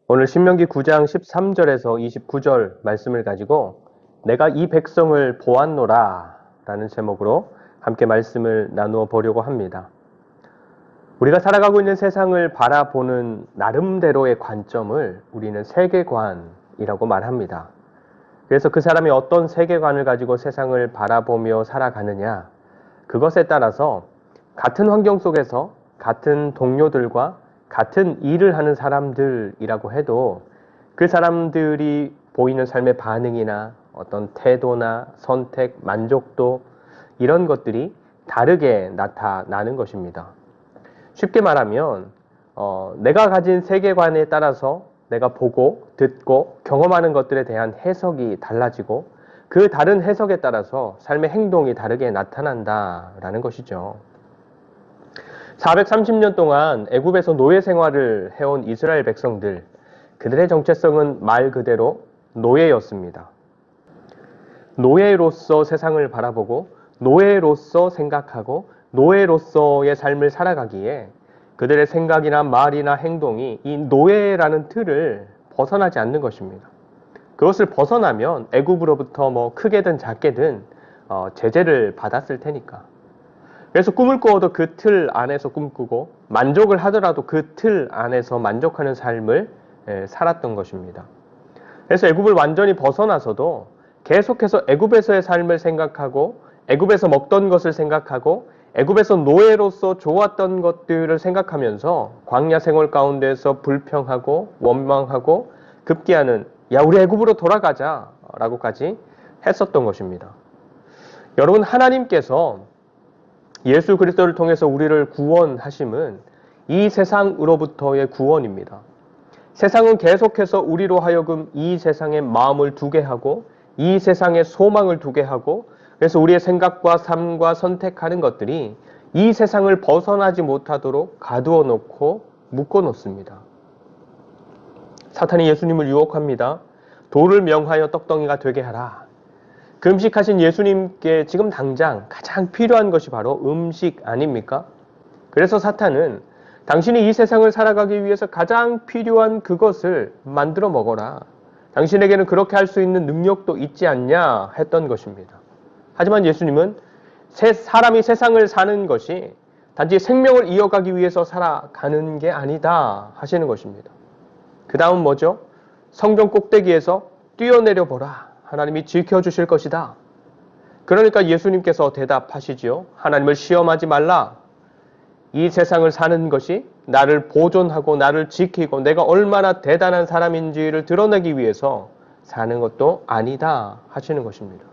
오늘 신명기 9장 13절에서 29절 말씀을 가지고 내가 이 백성을 보았노라 라는 제목으로 함께 말씀을 나누어 보려고 합니다. 우리가 살아가고 있는 세상을 바라보는 나름대로의 관점을 우리는 세계관이라고 말합니다. 그래서 그 사람이 어떤 세계관을 가지고 세상을 바라보며 살아가느냐, 그것에 따라서 같은 환경 속에서 같은 동료들과 같은 일을 하는 사람들이라고 해도 그 사람들이 보이는 삶의 반응이나 어떤 태도나 선택, 만족도 이런 것들이 다르게 나타나는 것입니다. 쉽게 말하면 내가 가진 세계관에 따라서 내가 보고 듣고 경험하는 것들에 대한 해석이 달라지고 그 다른 해석에 따라서 삶의 행동이 다르게 나타난다라는 것이죠. 430년 동안 애굽에서 노예 생활을 해온 이스라엘 백성들, 그들의 정체성은 말 그대로 노예였습니다. 노예로서 세상을 바라보고 노예로서 생각하고 노예로서의 삶을 살아가기에 그들의 생각이나 말이나 행동이 이 노예라는 틀을 벗어나지 않는 것입니다. 그것을 벗어나면 애굽으로부터 크게든 작게든 제재를 받았을 테니까. 그래서 꿈을 꾸어도 그 틀 안에서 꿈꾸고 만족을 하더라도 그 틀 안에서 만족하는 삶을 살았던 것입니다. 그래서 애굽을 완전히 벗어나서도 계속해서 애굽에서의 삶을 생각하고 애굽에서 먹던 것을 생각하고 애굽에서 노예로서 좋았던 것들을 생각하면서 광야 생활 가운데서 불평하고 원망하고 급기야는 야 우리 애굽으로 돌아가자 라고까지 했었던 것입니다. 여러분, 하나님께서 예수 그리스도를 통해서 우리를 구원하심은 이 세상으로부터의 구원입니다. 세상은 계속해서 우리로 하여금 이 세상에 마음을 두게 하고 이 세상에 소망을 두게 하고 그래서 우리의 생각과 삶과 선택하는 것들이 이 세상을 벗어나지 못하도록 가두어 놓고 묶어 놓습니다. 사탄이 예수님을 유혹합니다. 돌을 명하여 떡덩이가 되게 하라. 금식하신 예수님께 지금 당장 가장 필요한 것이 바로 음식 아닙니까? 그래서 사탄은 당신이 이 세상을 살아가기 위해서 가장 필요한 그것을 만들어 먹어라. 당신에게는 그렇게 할 수 있는 능력도 있지 않냐 했던 것입니다. 하지만 예수님은 사람이 세상을 사는 것이 단지 생명을 이어가기 위해서 살아가는 게 아니다 하시는 것입니다. 그 다음 뭐죠? 성전 꼭대기에서 뛰어내려 보라. 하나님이 지켜주실 것이다. 그러니까 예수님께서 대답하시지요. 하나님을 시험하지 말라. 이 세상을 사는 것이 나를 보존하고 나를 지키고 내가 얼마나 대단한 사람인지를 드러내기 위해서 사는 것도 아니다 하시는 것입니다.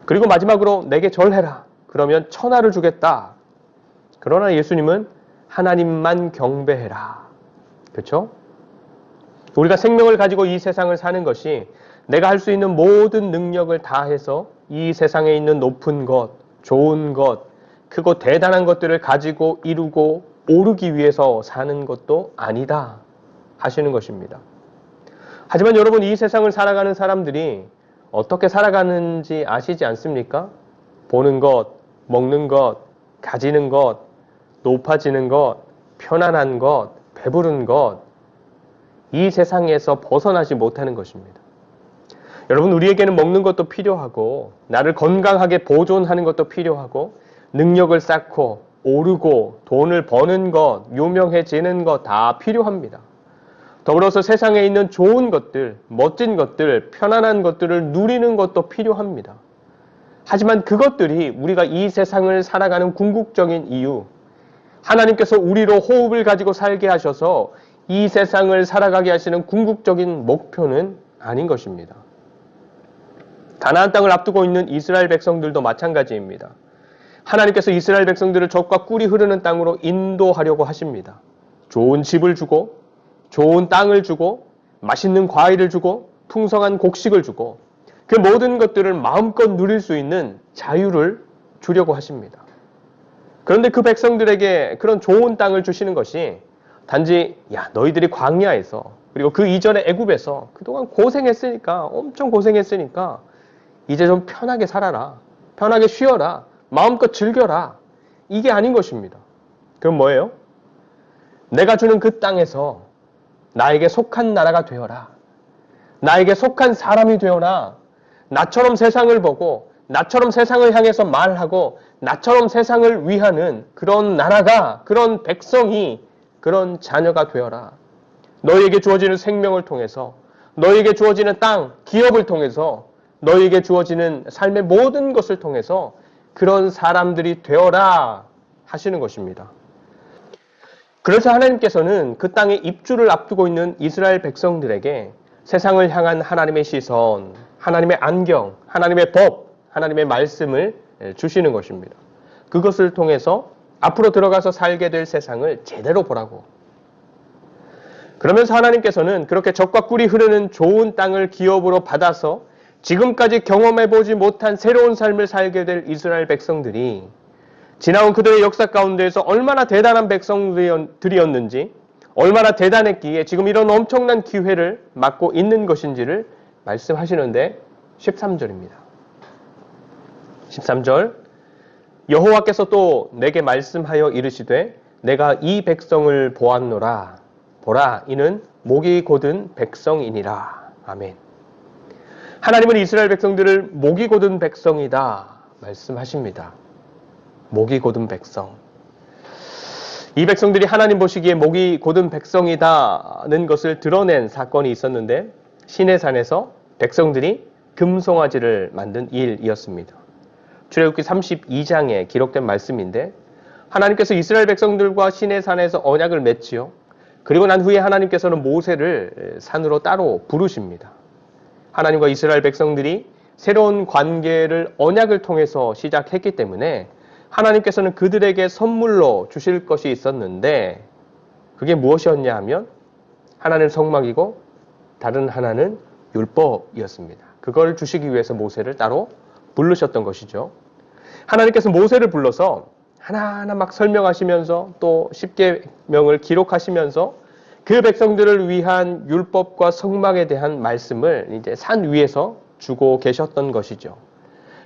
그리고 마지막으로 내게 절해라. 그러면 천하를 주겠다. 그러나 예수님은 하나님만 경배해라. 그렇죠? 우리가 생명을 가지고 이 세상을 사는 것이 내가 할 수 있는 모든 능력을 다해서 이 세상에 있는 높은 것, 좋은 것, 크고 대단한 것들을 가지고 이루고 오르기 위해서 사는 것도 아니다 하시는 것입니다. 하지만 여러분, 이 세상을 살아가는 사람들이 어떻게 살아가는지 아시지 않습니까? 보는 것, 먹는 것, 가지는 것, 높아지는 것, 편안한 것, 배부른 것, 이 세상에서 벗어나지 못하는 것입니다. 여러분, 우리에게는 먹는 것도 필요하고 나를 건강하게 보존하는 것도 필요하고 능력을 쌓고 오르고 돈을 버는 것, 유명해지는 것 다 필요합니다. 더불어서 세상에 있는 좋은 것들, 멋진 것들, 편안한 것들을 누리는 것도 필요합니다. 하지만 그것들이 우리가 이 세상을 살아가는 궁극적인 이유, 하나님께서 우리로 호흡을 가지고 살게 하셔서 이 세상을 살아가게 하시는 궁극적인 목표는 아닌 것입니다. 가나안 땅을 앞두고 있는 이스라엘 백성들도 마찬가지입니다. 하나님께서 이스라엘 백성들을 젖과 꿀이 흐르는 땅으로 인도하려고 하십니다. 좋은 집을 주고 좋은 땅을 주고 맛있는 과일을 주고 풍성한 곡식을 주고 그 모든 것들을 마음껏 누릴 수 있는 자유를 주려고 하십니다. 그런데 그 백성들에게 그런 좋은 땅을 주시는 것이 단지 야 너희들이 광야에서 그리고 그 이전에 애굽에서 그동안 고생했으니까 엄청 고생했으니까 이제 좀 편하게 살아라. 편하게 쉬어라. 마음껏 즐겨라. 이게 아닌 것입니다. 그럼 뭐예요? 내가 주는 그 땅에서 나에게 속한 나라가 되어라. 나에게 속한 사람이 되어라. 나처럼 세상을 보고 나처럼 세상을 향해서 말하고 나처럼 세상을 위하는 그런 나라가, 그런 백성이, 그런 자녀가 되어라. 너희에게 주어지는 생명을 통해서, 너희에게 주어지는 땅, 기업을 통해서, 너희에게 주어지는 삶의 모든 것을 통해서 그런 사람들이 되어라 하시는 것입니다. 그래서 하나님께서는 그 땅에 입주를 앞두고 있는 이스라엘 백성들에게 세상을 향한 하나님의 시선, 하나님의 안경, 하나님의 법, 하나님의 말씀을 주시는 것입니다. 그것을 통해서 앞으로 들어가서 살게 될 세상을 제대로 보라고. 그러면서 하나님께서는 그렇게 젖과 꿀이 흐르는 좋은 땅을 기업으로 받아서 지금까지 경험해보지 못한 새로운 삶을 살게 될 이스라엘 백성들이 지나온 그들의 역사 가운데에서 얼마나 대단한 백성들이었는지, 얼마나 대단했기에 지금 이런 엄청난 기회를 맞고 있는 것인지를 말씀하시는데 13절입니다. 13절 여호와께서 또 내게 말씀하여 이르시되 내가 이 백성을 보았노라. 보라, 이는 목이 곧은 백성이니라. 아멘. 하나님은 이스라엘 백성들을 목이 곧은 백성이다 말씀하십니다. 목이 곧은 백성. 이 백성들이 하나님 보시기에 목이 곧은 백성이다는 것을 드러낸 사건이 있었는데 시내산에서 백성들이 금송아지를 만든 일이었습니다. 출애굽기 32장에 기록된 말씀인데 하나님께서 이스라엘 백성들과 시내산에서 언약을 맺지요. 그리고 난 후에 하나님께서는 모세를 산으로 따로 부르십니다. 하나님과 이스라엘 백성들이 새로운 관계를 언약을 통해서 시작했기 때문에 하나님께서는 그들에게 선물로 주실 것이 있었는데 그게 무엇이었냐 하면 하나는 성막이고 다른 하나는 율법이었습니다. 그걸 주시기 위해서 모세를 따로 부르셨던 것이죠. 하나님께서 모세를 불러서 하나하나 막 설명하시면서 또 10계명을 기록하시면서 그 백성들을 위한 율법과 성막에 대한 말씀을 이제 산 위에서 주고 계셨던 것이죠.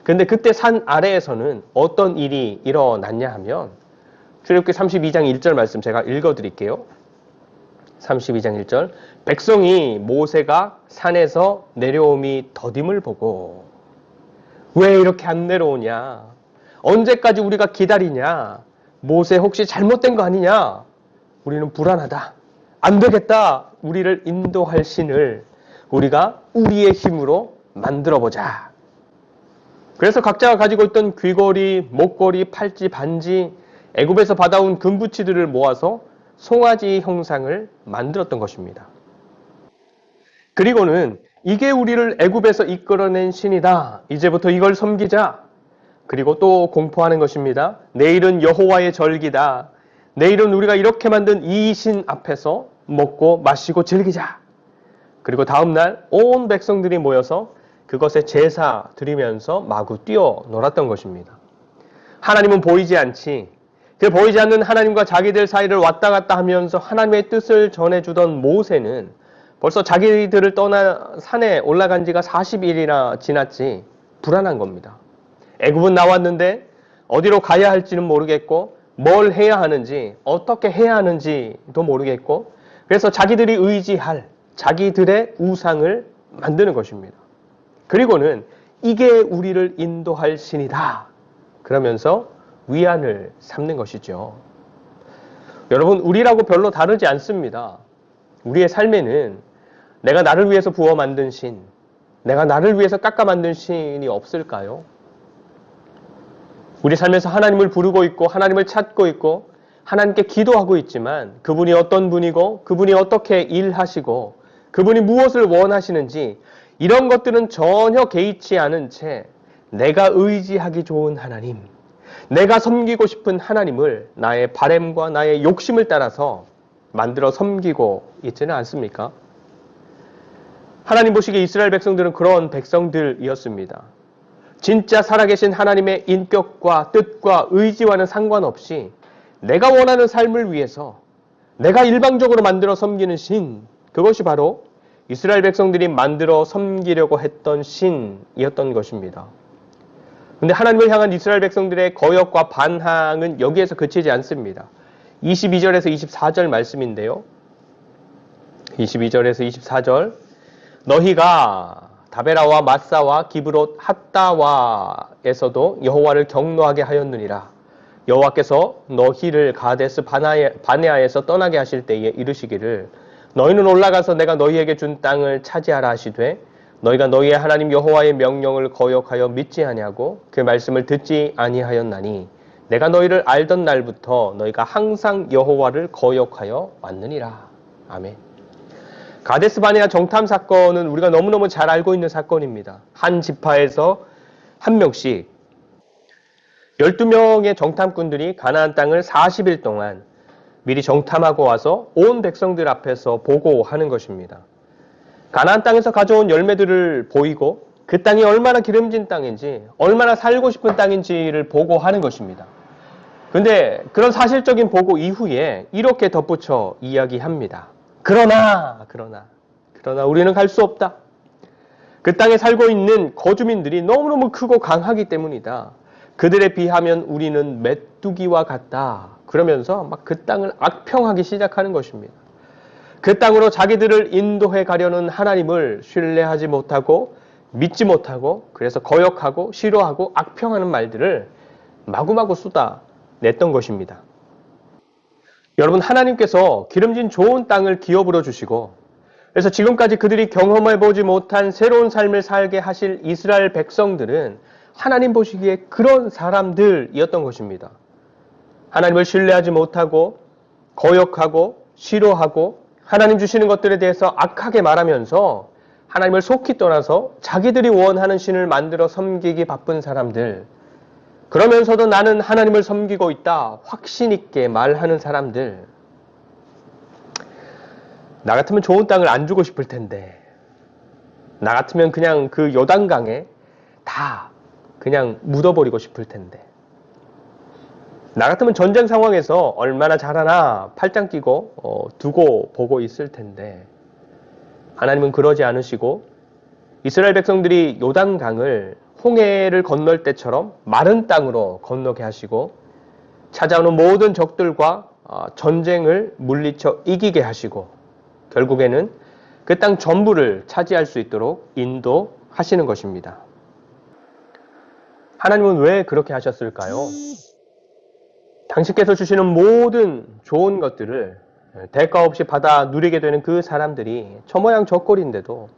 근데 그때 산 아래에서는 어떤 일이 일어났냐 하면 출애굽기 32장 1절 말씀 제가 읽어드릴게요. 32장 1절 백성이 모세가 산에서 내려옴이 더딤을 보고 왜 이렇게 안 내려오냐? 언제까지 우리가 기다리냐? 모세 혹시 잘못된 거 아니냐? 우리는 불안하다. 안 되겠다. 우리를 인도할 신을 우리가 우리의 힘으로 만들어보자. 그래서 각자가 가지고 있던 귀걸이, 목걸이, 팔찌, 반지, 애굽에서 받아온 금부치들을 모아서 송아지 형상을 만들었던 것입니다. 그리고는 이게 우리를 애굽에서 이끌어낸 신이다. 이제부터 이걸 섬기자. 그리고 또 공포하는 것입니다. 내일은 여호와의 절기다. 내일은 우리가 이렇게 만든 이 신 앞에서 먹고 마시고 즐기자. 그리고 다음날 온 백성들이 모여서 그것에 제사 드리면서 마구 뛰어놀았던 것입니다. 하나님은 보이지 않지. 그 보이지 않는 하나님과 자기들 사이를 왔다 갔다 하면서 하나님의 뜻을 전해주던 모세는 벌써 자기들을 떠나 산에 올라간 지가 40일이나 지났지 불안한 겁니다. 애굽은 나왔는데 어디로 가야 할지는 모르겠고 뭘 해야 하는지 어떻게 해야 하는지도 모르겠고 그래서 자기들이 의지할 자기들의 우상을 만드는 것입니다. 그리고는 이게 우리를 인도할 신이다. 그러면서 위안을 삼는 것이죠. 여러분, 우리라고 별로 다르지 않습니다. 우리의 삶에는 내가 나를 위해서 부어 만든 신, 내가 나를 위해서 깎아 만든 신이 없을까요? 우리 삶에서 하나님을 부르고 있고 하나님을 찾고 있고 하나님께 기도하고 있지만 그분이 어떤 분이고 그분이 어떻게 일하시고 그분이 무엇을 원하시는지 이런 것들은 전혀 개의치 않은 채 내가 의지하기 좋은 하나님, 내가 섬기고 싶은 하나님을 나의 바램과 나의 욕심을 따라서 만들어 섬기고 있지는 않습니까? 하나님 보시기에 이스라엘 백성들은 그런 백성들이었습니다. 진짜 살아계신 하나님의 인격과 뜻과 의지와는 상관없이 내가 원하는 삶을 위해서 내가 일방적으로 만들어 섬기는 신, 그것이 바로 이스라엘 백성들이 만들어 섬기려고 했던 신이었던 것입니다. 그런데 하나님을 향한 이스라엘 백성들의 거역과 반항은 여기에서 그치지 않습니다. 22절에서 24절 말씀인데요. 22절에서 24절 너희가 다베라와 마사와 기브롯 핫다와에서도 여호와를 경노하게 하였느니라. 여호와께서 너희를 가데스 바네아에서 떠나게 하실 때에 이르시기를 너희는 올라가서 내가 너희에게 준 땅을 차지하라 하시되 너희가 너희의 하나님 여호와의 명령을 거역하여 믿지 아니하고 그 말씀을 듣지 아니하였나니 내가 너희를 알던 날부터 너희가 항상 여호와를 거역하여 왔느니라. 아멘. 가데스 바네아 정탐 사건은 우리가 너무너무 잘 알고 있는 사건입니다. 한 지파에서 한 명씩 12명의 정탐꾼들이 가나안 땅을 40일 동안 미리 정탐하고 와서 온 백성들 앞에서 보고하는 것입니다. 가나안 땅에서 가져온 열매들을 보이고 그 땅이 얼마나 기름진 땅인지 얼마나 살고 싶은 땅인지를 보고하는 것입니다. 그런데 그런 사실적인 보고 이후에 이렇게 덧붙여 이야기합니다. 그러나 우리는 갈 수 없다. 그 땅에 살고 있는 거주민들이 너무너무 크고 강하기 때문이다. 그들에 비하면 우리는 메뚜기와 같다. 그러면서 막 그 땅을 악평하기 시작하는 것입니다. 그 땅으로 자기들을 인도해 가려는 하나님을 신뢰하지 못하고 믿지 못하고 그래서 거역하고 싫어하고 악평하는 말들을 마구마구 쏟아냈던 것입니다. 여러분, 하나님께서 기름진 좋은 땅을 기업으로 주시고 그래서 지금까지 그들이 경험해보지 못한 새로운 삶을 살게 하실 이스라엘 백성들은 하나님 보시기에 그런 사람들이었던 것입니다. 하나님을 신뢰하지 못하고 거역하고 싫어하고 하나님 주시는 것들에 대해서 악하게 말하면서 하나님을 속히 떠나서 자기들이 원하는 신을 만들어 섬기기 바쁜 사람들, 그러면서도 나는 하나님을 섬기고 있다 확신 있게 말하는 사람들. 나 같으면 좋은 땅을 안 주고 싶을 텐데, 나 같으면 그냥 그 요단강에 다 그냥 묻어버리고 싶을 텐데, 나 같으면 전쟁 상황에서 얼마나 잘하나 팔짱 끼고 두고 보고 있을 텐데, 하나님은 그러지 않으시고 이스라엘 백성들이 요단강을 홍해를 건널 때처럼 마른 땅으로 건너게 하시고 찾아오는 모든 적들과 전쟁을 물리쳐 이기게 하시고 결국에는 그 땅 전부를 차지할 수 있도록 인도하시는 것입니다. 하나님은 왜 그렇게 하셨을까요? 당신께서 주시는 모든 좋은 것들을 대가 없이 받아 누리게 되는 그 사람들이 저모양 저꼴인데도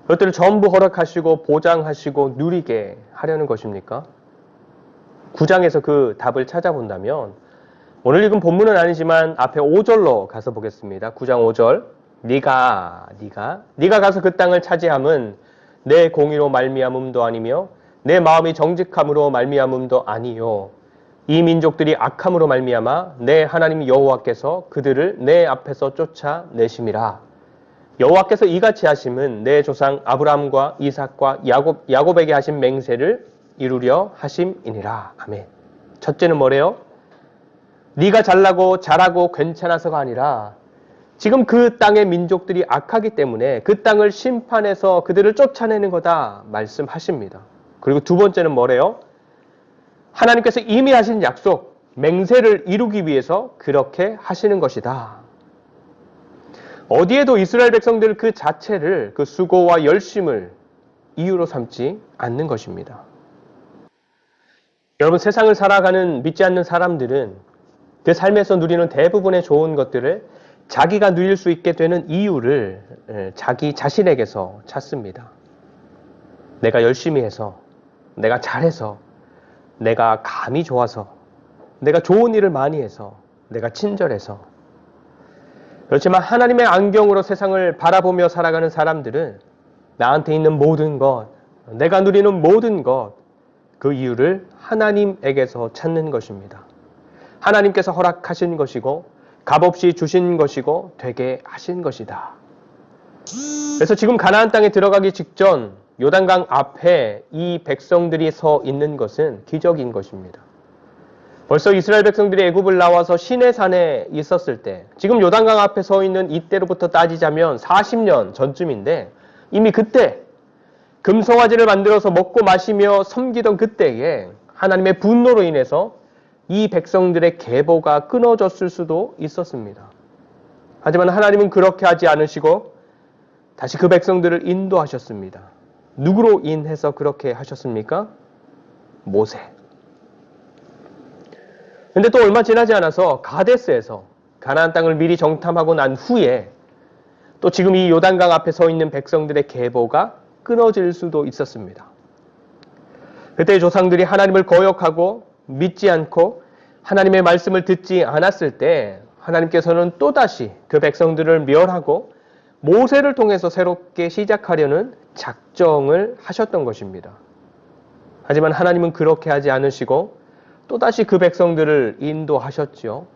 그것들을 전부 허락하시고 보장하시고 누리게 하려는 것입니까? 9장에서 그 답을 찾아본다면 오늘 읽은 본문은 아니지만 앞에 5절로 가서 보겠습니다. 9장 5절 네가 가서 그 땅을 차지함은 내 공의로 말미암음도 아니며 내 마음이 정직함으로 말미암음도 아니요 이 민족들이 악함으로 말미암아 내 하나님 여호와께서 그들을 내 앞에서 쫓아내심이라. 여호와께서 이같이 하심은 내 조상 아브라함과 이삭과 야곱에게 하신 맹세를 이루려 하심이니라. 아멘. 첫째는 뭐래요? 네가 잘나고 잘하고 괜찮아서가 아니라 지금 그 땅의 민족들이 악하기 때문에 그 땅을 심판해서 그들을 쫓아내는 거다 말씀하십니다. 그리고 두 번째는 뭐래요? 하나님께서 이미 하신 약속, 맹세를 이루기 위해서 그렇게 하시는 것이다. 어디에도 이스라엘 백성들 그 자체를 그 수고와 열심을 이유로 삼지 않는 것입니다. 여러분, 세상을 살아가는 믿지 않는 사람들은 그 삶에서 누리는 대부분의 좋은 것들을 자기가 누릴 수 있게 되는 이유를 자기 자신에게서 찾습니다. 내가 열심히 해서, 내가 잘해서, 내가 감이 좋아서, 내가 좋은 일을 많이 해서, 내가 친절해서. 그렇지만 하나님의 안경으로 세상을 바라보며 살아가는 사람들은 나한테 있는 모든 것, 내가 누리는 모든 것, 그 이유를 하나님에게서 찾는 것입니다. 하나님께서 허락하신 것이고 값없이 주신 것이고 되게 하신 것이다. 그래서 지금 가나안 땅에 들어가기 직전 요단강 앞에 이 백성들이 서 있는 것은 기적인 것입니다. 벌써 이스라엘 백성들이 애굽을 나와서 시내산에 있었을 때, 지금 요단강 앞에 서 있는 이때로부터 따지자면 40년 전쯤인데 이미 그때 금송아지를 만들어서 먹고 마시며 섬기던 그때에 하나님의 분노로 인해서 이 백성들의 계보가 끊어졌을 수도 있었습니다. 하지만 하나님은 그렇게 하지 않으시고 다시 그 백성들을 인도하셨습니다. 누구로 인해서 그렇게 하셨습니까? 모세. 근데 또 얼마 지나지 않아서 가데스에서 가나안 땅을 미리 정탐하고 난 후에 또 지금 이 요단강 앞에 서 있는 백성들의 계보가 끊어질 수도 있었습니다. 그때 조상들이 하나님을 거역하고 믿지 않고 하나님의 말씀을 듣지 않았을 때 하나님께서는 또다시 그 백성들을 멸하고 모세를 통해서 새롭게 시작하려는 작정을 하셨던 것입니다. 하지만 하나님은 그렇게 하지 않으시고 또다시 그 백성들을 인도하셨지요.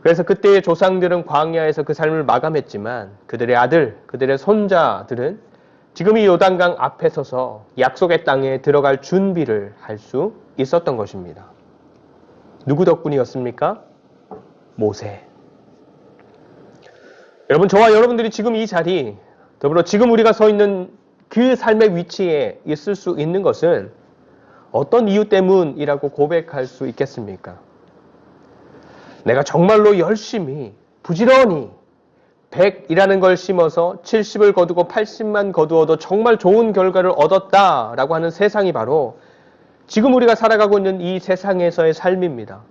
그래서 그때의 조상들은 광야에서 그 삶을 마감했지만 그들의 아들, 그들의 손자들은 지금 이 요단강 앞에 서서 약속의 땅에 들어갈 준비를 할 수 있었던 것입니다. 누구 덕분이었습니까? 모세. 여러분, 저와 여러분들이 지금 이 자리, 더불어 지금 우리가 서 있는 그 삶의 위치에 있을 수 있는 것은 어떤 이유 때문이라고 고백할 수 있겠습니까? 내가 정말로 열심히 부지런히 100이라는 걸 심어서 70을 거두고 80만 거두어도 정말 좋은 결과를 얻었다라고 하는 세상이 바로 지금 우리가 살아가고 있는 이 세상에서의 삶입니다.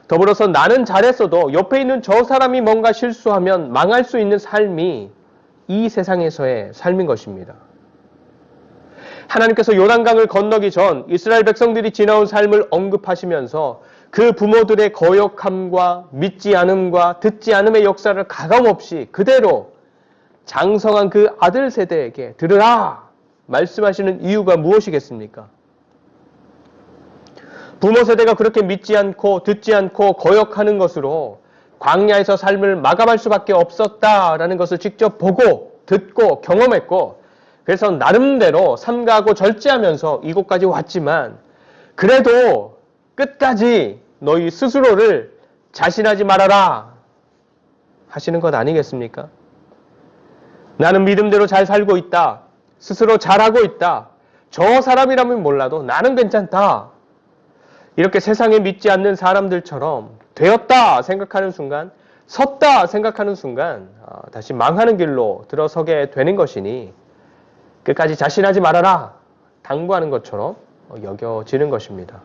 더불어서 나는 잘했어도 옆에 있는 저 사람이 뭔가 실수하면 망할 수 있는 삶이 이 세상에서의 삶인 것입니다. 하나님께서 요단강을 건너기 전 이스라엘 백성들이 지나온 삶을 언급하시면서 그 부모들의 거역함과 믿지 않음과 듣지 않음의 역사를 가감없이 그대로 장성한 그 아들 세대에게 들으라 말씀하시는 이유가 무엇이겠습니까? 부모 세대가 그렇게 믿지 않고 듣지 않고 거역하는 것으로 광야에서 삶을 마감할 수밖에 없었다라는 것을 직접 보고 듣고 경험했고, 그래서 나름대로 삼가하고 절제하면서 이곳까지 왔지만 그래도 끝까지 너희 스스로를 자신하지 말아라 하시는 것 아니겠습니까? 나는 믿음대로 잘 살고 있다. 스스로 잘하고 있다. 저 사람이라면 몰라도 나는 괜찮다. 이렇게 세상에 믿지 않는 사람들처럼 되었다 생각하는 순간, 섰다 생각하는 순간 다시 망하는 길로 들어서게 되는 것이니 끝까지 자신하지 말아라 당부하는 것처럼 여겨지는 것입니다.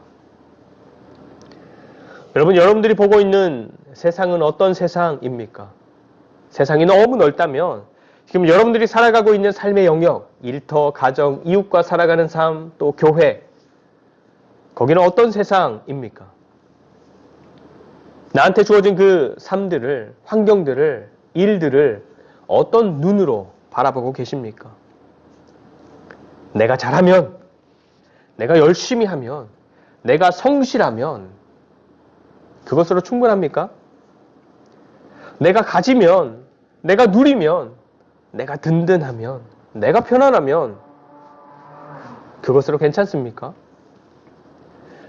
여러분, 여러분들이 보고 있는 세상은 어떤 세상입니까? 세상이 너무 넓다면 지금 여러분들이 살아가고 있는 삶의 영역, 일터, 가정, 이웃과 살아가는 삶, 또 교회, 거기는 어떤 세상입니까? 나한테 주어진 그 삶들을, 환경들을, 일들을 어떤 눈으로 바라보고 계십니까? 내가 잘하면, 내가 열심히 하면, 내가 성실하면 그것으로 충분합니까? 내가 가지면, 내가 누리면, 내가 든든하면, 내가 편안하면 그것으로 괜찮습니까?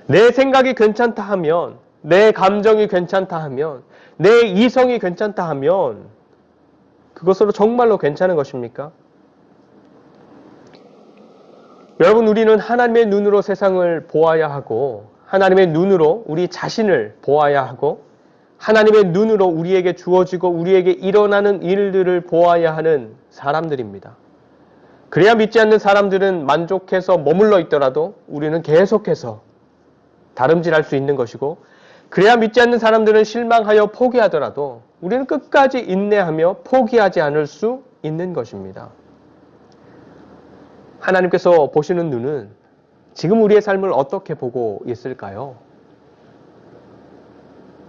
내 생각이 괜찮다 하면, 내 감정이 괜찮다 하면, 내 이성이 괜찮다 하면 그것으로 정말로 괜찮은 것입니까? 여러분, 우리는 하나님의 눈으로 세상을 보아야 하고 하나님의 눈으로 우리 자신을 보아야 하고 하나님의 눈으로 우리에게 주어지고 우리에게 일어나는 일들을 보아야 하는 사람들입니다. 그래야 믿지 않는 사람들은 만족해서 머물러 있더라도 우리는 계속해서 다름질할 수 있는 것이고, 그래야 믿지 않는 사람들은 실망하여 포기하더라도 우리는 끝까지 인내하며 포기하지 않을 수 있는 것입니다. 하나님께서 보시는 눈은 지금 우리의 삶을 어떻게 보고 있을까요?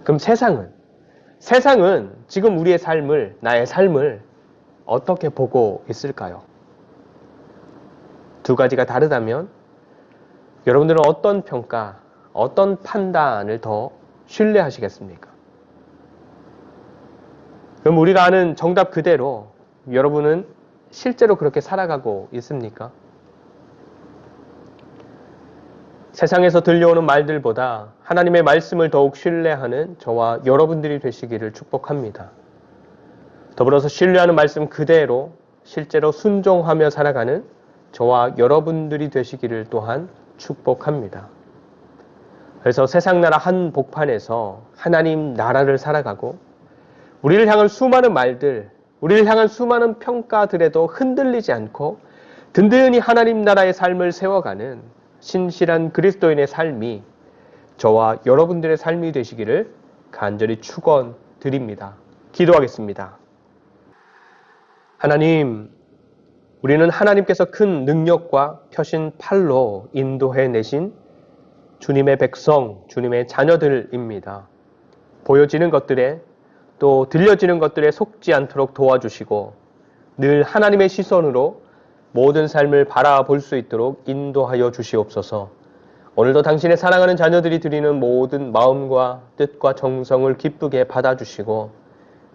그럼 세상은 지금 우리의 삶을, 나의 삶을 어떻게 보고 있을까요? 두 가지가 다르다면 여러분들은 어떤 평가, 어떤 판단을 더 신뢰하시겠습니까? 그럼 우리가 아는 정답 그대로 여러분은 실제로 그렇게 살아가고 있습니까? 세상에서 들려오는 말들보다 하나님의 말씀을 더욱 신뢰하는 저와 여러분들이 되시기를 축복합니다. 더불어서 신뢰하는 말씀 그대로 실제로 순종하며 살아가는 저와 여러분들이 되시기를 또한 축복합니다. 그래서 세상 나라 한 복판에서 하나님 나라를 살아가고 우리를 향한 수많은 말들, 우리를 향한 수많은 평가들에도 흔들리지 않고 든든히 하나님 나라의 삶을 세워가는 신실한 그리스도인의 삶이 저와 여러분들의 삶이 되시기를 간절히 축원드립니다. 기도하겠습니다. 하나님, 우리는 하나님께서 큰 능력과 펴신 팔로 인도해 내신 주님의 백성, 주님의 자녀들입니다. 보여지는 것들에 또 들려지는 것들에 속지 않도록 도와주시고 늘 하나님의 시선으로 모든 삶을 바라볼 수 있도록 인도하여 주시옵소서. 오늘도 당신의 사랑하는 자녀들이 드리는 모든 마음과 뜻과 정성을 기쁘게 받아주시고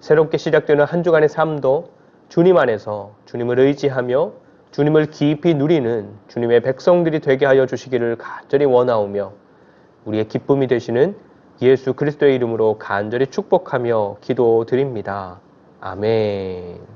새롭게 시작되는 한 주간의 삶도 주님 안에서 주님을 의지하며 주님을 깊이 누리는 주님의 백성들이 되게 하여 주시기를 간절히 원하오며 우리의 기쁨이 되시는 예수 그리스도의 이름으로 간절히 축복하며 기도드립니다. 아멘.